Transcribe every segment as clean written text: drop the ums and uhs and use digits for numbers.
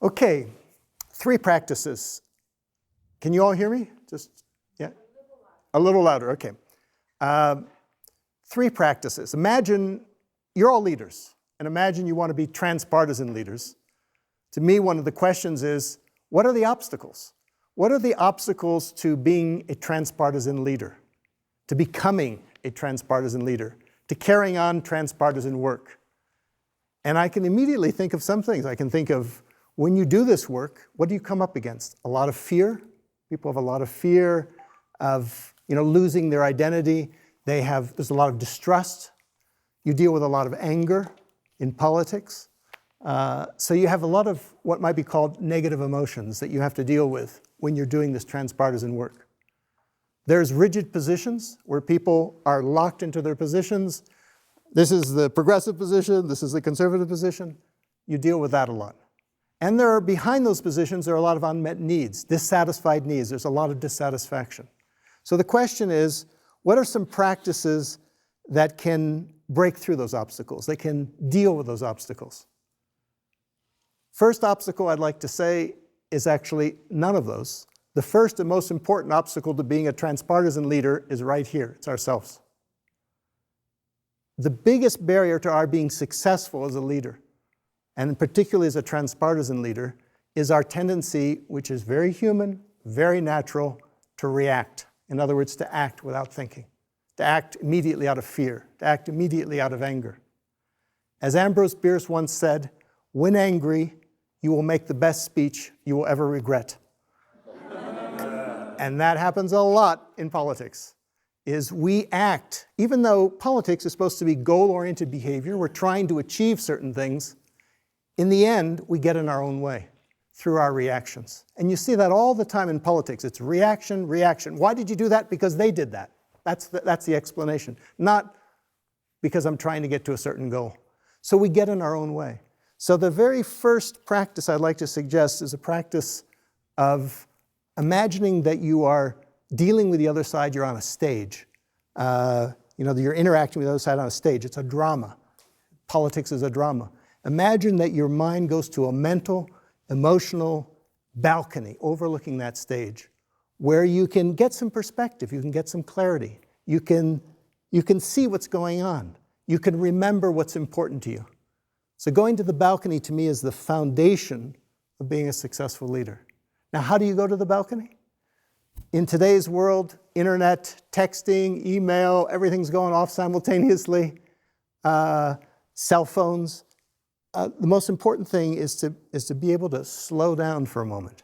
Okay, 3 practices. Can you all hear me? Yeah? A little louder, okay. 3 practices. Imagine you're all leaders, and imagine you want to be transpartisan leaders. To me, one of the questions is, what are the obstacles? What are the obstacles to being a transpartisan leader, to becoming a transpartisan leader, to carrying on transpartisan work? And I can immediately think of some things. I can think of, when you do this work, what do you come up against? A lot of fear. People have a lot of fear of losing their identity. There's a lot of distrust. You deal with a lot of anger in politics. So you have a lot of what might be called negative emotions that you have to deal with when you're doing this transpartisan work. There's rigid positions where people are locked into their positions. This is the progressive position, this is the conservative position. You deal with that a lot. And behind those positions, there are a lot of unmet needs, dissatisfied needs. There's a lot of dissatisfaction. So the question is, what are some practices that can break through those obstacles, that can deal with those obstacles? First obstacle I'd like to say is actually none of those. The first and most important obstacle to being a transpartisan leader is right here. It's ourselves. The biggest barrier to our being successful as a leader, and particularly as a transpartisan leader, is our tendency, which is very human, very natural, to react. In other words, to act without thinking, to act immediately out of fear, to act immediately out of anger. As Ambrose Bierce once said, when angry, you will make the best speech you will ever regret. And that happens a lot in politics, is we act, even though politics is supposed to be goal-oriented behavior, we're trying to achieve certain things, in the end, we get in our own way through our reactions. And you see that all the time in politics. It's reaction, reaction. Why did you do that? Because they did that. That's the explanation. Not because I'm trying to get to a certain goal. So we get in our own way. So the very first practice I'd like to suggest is a practice of imagining that you are dealing with the other side, you're on a stage. You're interacting with the other side on a stage. It's a drama. Politics is a drama. Imagine that your mind goes to a mental, emotional balcony overlooking that stage where you can get some perspective, you can get some clarity, you can see what's going on, you can remember what's important to you. So going to the balcony to me is the foundation of being a successful leader. Now, how do you go to the balcony? In today's world, internet, texting, email, everything's going off simultaneously, cell phones. The most important thing is to be able to slow down for a moment.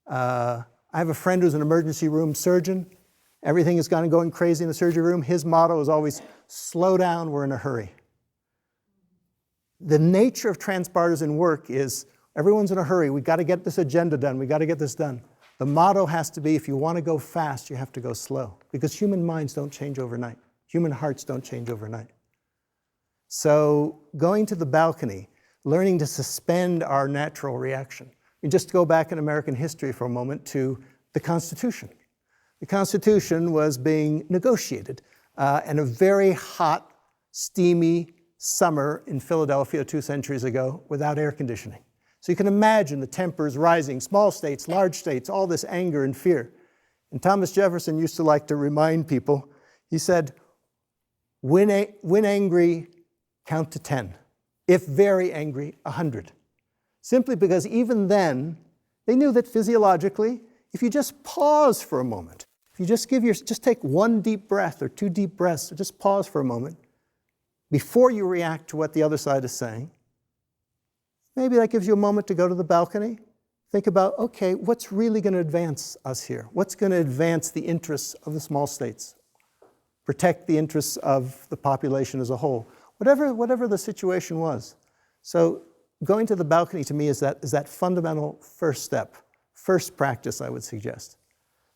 I have a friend who's an emergency room surgeon. Everything is going crazy in the surgery room. His motto is always, slow down, we're in a hurry. The nature of transpartisan work is everyone's in a hurry. We've got to get this agenda done. We've got to get this done. The motto has to be, if you want to go fast, you have to go slow. Because human minds don't change overnight. Human hearts don't change overnight. So going to the balcony, learning to suspend our natural reaction. And just go back in American history for a moment to the Constitution. The Constitution was being negotiated in a very hot, steamy summer in Philadelphia 2 centuries ago without air conditioning. So you can imagine the tempers rising, small states, large states, all this anger and fear. And Thomas Jefferson used to like to remind people, he said, when angry, count to 10. If very angry, 100. Simply because even then, they knew that physiologically, if you just pause for a moment, if you just take 1 deep breath or 2 deep breaths, or just pause for a moment, before you react to what the other side is saying, maybe that gives you a moment to go to the balcony, think about, okay, what's really going to advance us here? What's going to advance the interests of the small states? Protect the interests of the population as a whole. Whatever the situation was. So going to the balcony to me is that fundamental first step, first practice I would suggest.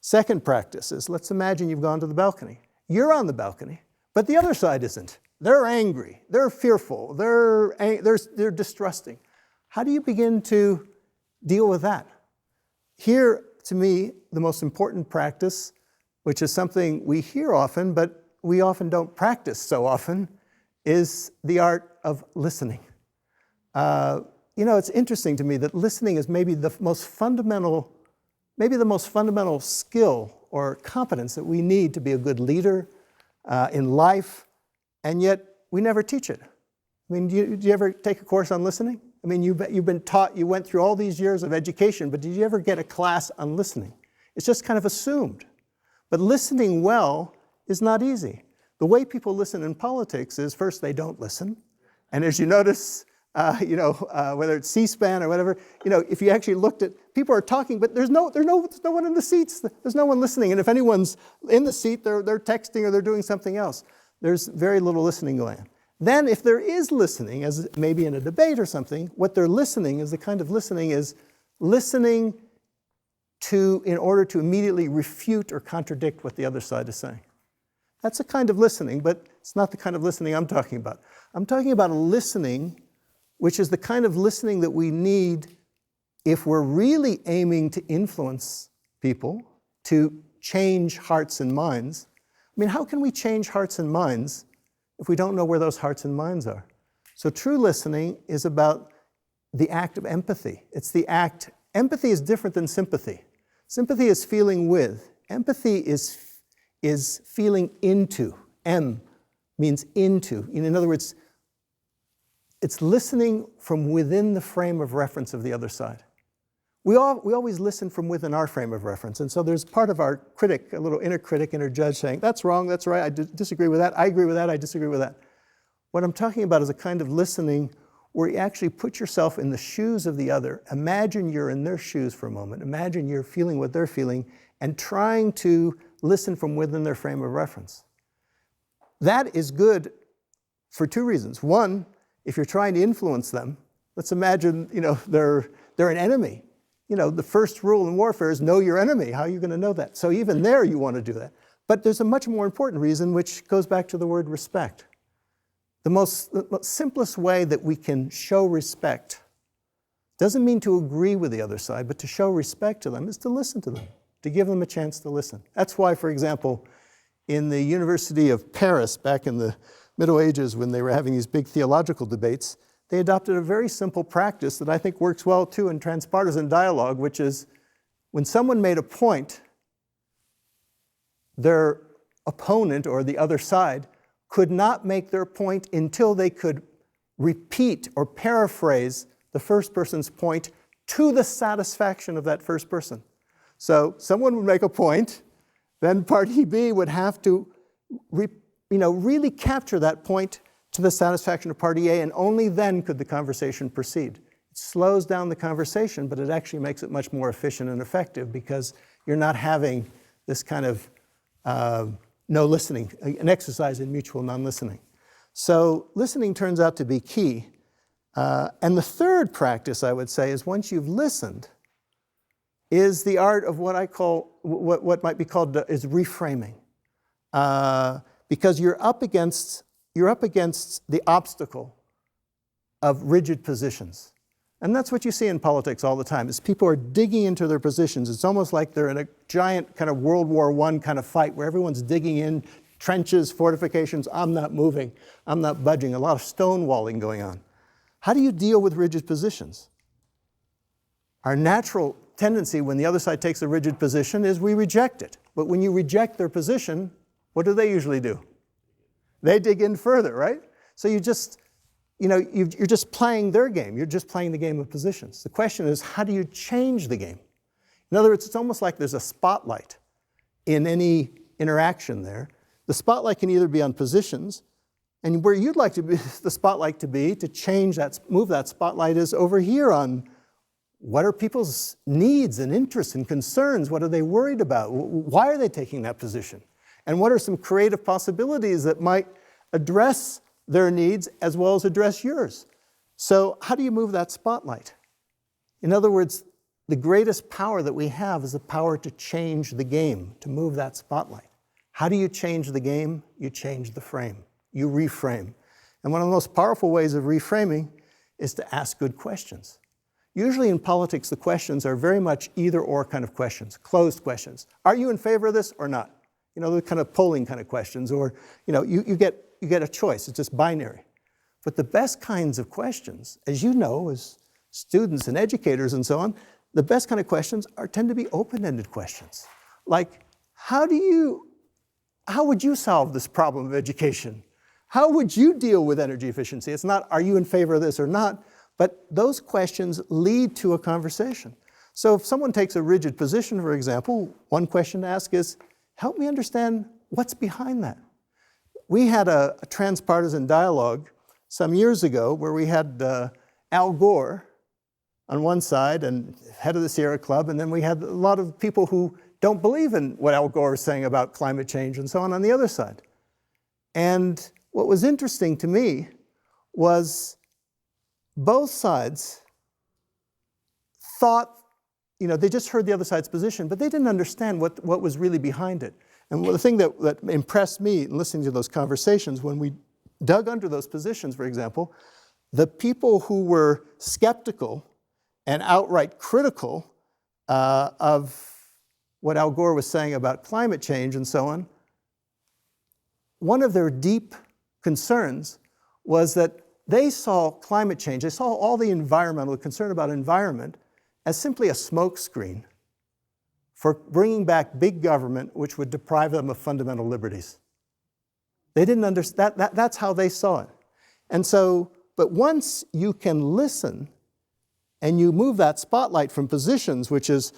Second practice is, let's imagine you've gone to the balcony. You're on the balcony, but the other side isn't. They're angry, they're fearful, they're distrusting. How do you begin to deal with that? Here, to me, the most important practice, which is something we hear often, but we often don't practice so often, is the art of listening. it's interesting to me that listening is maybe the most fundamental skill or competence that we need to be a good leader in life, and yet we never teach it. I mean, do you ever take a course on listening? I mean, you've been taught, you went through all these years of education, but did you ever get a class on listening? It's just kind of assumed. But listening well is not easy. The way people listen in politics is first they don't listen. And as you notice, whether it's C-SPAN or whatever, if you actually looked at, people are talking, but there's no one in the seats. There's no one listening. And if anyone's in the seat, they're texting or they're doing something else. There's very little listening going on. Then if there is listening, as maybe in a debate or something, what they're listening is the kind of listening is listening in order to immediately refute or contradict what the other side is saying. That's a kind of listening, but it's not the kind of listening I'm talking about. I'm talking about a listening which is the kind of listening that we need if we're really aiming to influence people, to change hearts and minds. I mean, how can we change hearts and minds if we don't know where those hearts and minds are? So true listening is about the act of empathy. Empathy is different than sympathy. Sympathy is feeling with. Empathy is feeling into. M means into. In other words, it's listening from within the frame of reference of the other side. We always listen from within our frame of reference. And so there's part of our critic, a little inner critic, inner judge saying, that's wrong, that's right, I disagree with that, I agree with that, I disagree with that. What I'm talking about is a kind of listening where you actually put yourself in the shoes of the other. Imagine you're in their shoes for a moment. Imagine you're feeling what they're feeling and trying to listen from within their frame of reference. That is good for two reasons. One, if you're trying to influence them, let's imagine, they're an enemy. The first rule in warfare is know your enemy. How are you going to know that? So even there you want to do that. But there's a much more important reason, which goes back to the word respect. The simplest way that we can show respect doesn't mean to agree with the other side, but to show respect to them is to listen to them, to give them a chance to listen. That's why, for example, in the University of Paris back in the Middle Ages, when they were having these big theological debates, they adopted a very simple practice that I think works well too in transpartisan dialogue, which is when someone made a point, their opponent or the other side could not make their point until they could repeat or paraphrase the first person's point to the satisfaction of that first person. So someone would make a point, then party B would have to really capture that point to the satisfaction of party A, and only then could the conversation proceed. It slows down the conversation, but it actually makes it much more efficient and effective because you're not having this kind of no listening, an exercise in mutual non-listening. So listening turns out to be key. And the third practice, I would say, is once you've listened, is the art of what I call, what might be called is reframing. Because you're up against the obstacle of rigid positions. And that's what you see in politics all the time, is people are digging into their positions. It's almost like they're in a giant kind of World War I kind of fight where everyone's digging in, trenches, fortifications, I'm not moving, I'm not budging, a lot of stonewalling going on. How do you deal with rigid positions? Our natural tendency when the other side takes a rigid position is we reject it. But when you reject their position, what do they usually do? They dig in further, right? So you're just playing their game. You're just playing the game of positions. The question is, how do you change the game? In other words, it's almost like there's a spotlight in any interaction there. The spotlight can either be on positions, and where you'd like the spotlight to be, to change that, move that spotlight is over here on what are people's needs and interests and concerns? What are they worried about? Why are they taking that position? And what are some creative possibilities that might address their needs as well as address yours? So how do you move that spotlight? In other words, the greatest power that we have is the power to change the game, to move that spotlight. How do you change the game? You change the frame. You reframe. And one of the most powerful ways of reframing is to ask good questions. Usually in politics, the questions are very much either-or kind of questions, closed questions. Are you in favor of this or not? The kind of polling kind of questions, or you get a choice. It's just binary. But the best kinds of questions, as you know, as students and educators and so on, the best kind of questions tend to be open-ended questions. Like, how would you solve this problem of education? How would you deal with energy efficiency? It's not, are you in favor of this or not? But those questions lead to a conversation. So if someone takes a rigid position, for example, one question to ask is, help me understand what's behind that. We had a transpartisan dialogue some years ago where we had Al Gore on one side and head of the Sierra Club, and then we had a lot of people who don't believe in what Al Gore is saying about climate change and so on the other side. And what was interesting to me was both sides thought, they just heard the other side's position, but they didn't understand what was really behind it. And the thing that impressed me in listening to those conversations, when we dug under those positions, for example, the people who were skeptical and outright critical of what Al Gore was saying about climate change and so on, one of their deep concerns was that they saw climate change, they saw all the environmental concern about environment as simply a smokescreen for bringing back big government, which would deprive them of fundamental liberties. They didn't understand, that's how they saw it. And so, but once you can listen and you move that spotlight from positions, which is,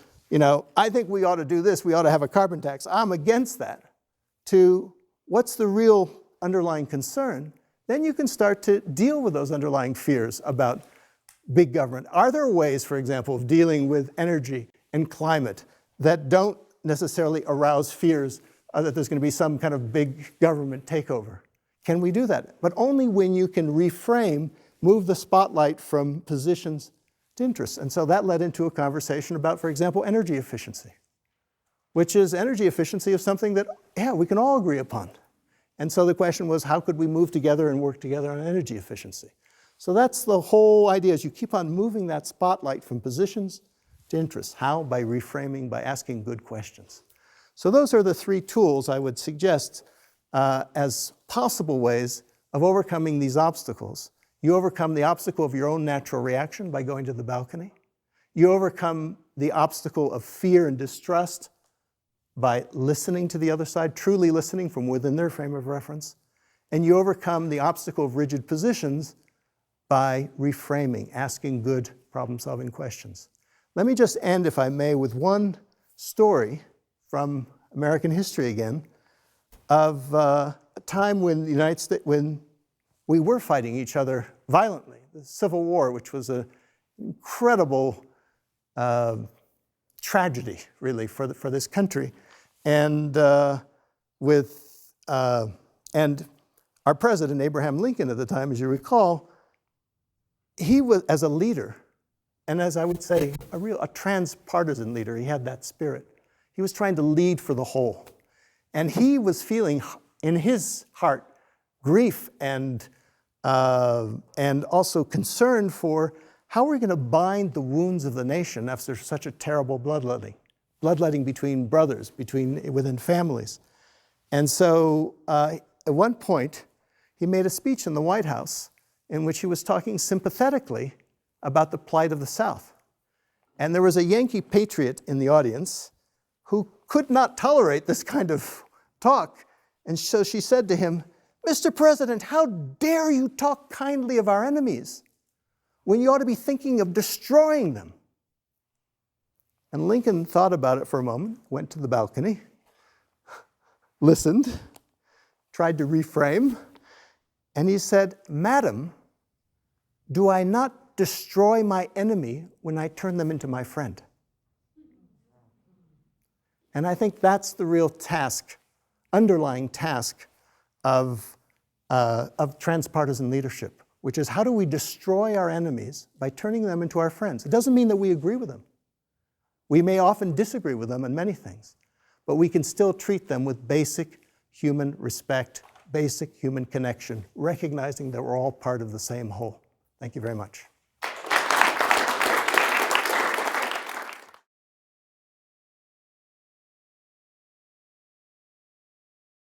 I think we ought to do this, we ought to have a carbon tax, I'm against that, to what's the real underlying concern, then you can start to deal with those underlying fears about big government. Are there ways, for example, of dealing with energy and climate that don't necessarily arouse fears that there's going to be some kind of big government takeover? Can we do that? But only when you can reframe, move the spotlight from positions to interests. And so that led into a conversation about, for example, energy efficiency, which is energy efficiency of something that, we can all agree upon. And so the question was, how could we move together and work together on energy efficiency? So that's the whole idea, is you keep on moving that spotlight from positions to interests. How? By reframing, by asking good questions. So those are the three tools I would suggest as possible ways of overcoming these obstacles. You overcome the obstacle of your own natural reaction by going to the balcony. You overcome the obstacle of fear and distrust by listening to the other side, truly listening from within their frame of reference. And you overcome the obstacle of rigid positions by reframing, asking good problem-solving questions. Let me just end, if I may, with one story from American history again, of a time when the United States, when we were fighting each other violently, the Civil War, which was an incredible tragedy, really, for this country, and and our president, Abraham Lincoln, at the time, as you recall, he was, as a leader, and as I would say, a transpartisan leader, he had that spirit. He was trying to lead for the whole. And he was feeling in his heart grief and also concern for how we're going to bind the wounds of the nation after such a terrible bloodletting between brothers, within families. And so at one point, he made a speech in the White House in which he was talking sympathetically about the plight of the South. And there was a Yankee patriot in the audience who could not tolerate this kind of talk. And so she said to him, "Mr. President, how dare you talk kindly of our enemies when you ought to be thinking of destroying them?" And Lincoln thought about it for a moment, went to the balcony, listened, tried to reframe, and he said, "Madam, do I not destroy my enemy when I turn them into my friend?" And I think that's the real task, underlying task of transpartisan leadership, which is how do we destroy our enemies by turning them into our friends? It doesn't mean that we agree with them. We may often disagree with them on many things, but we can still treat them with basic human respect, basic human connection, recognizing that we're all part of the same whole. Thank you very much.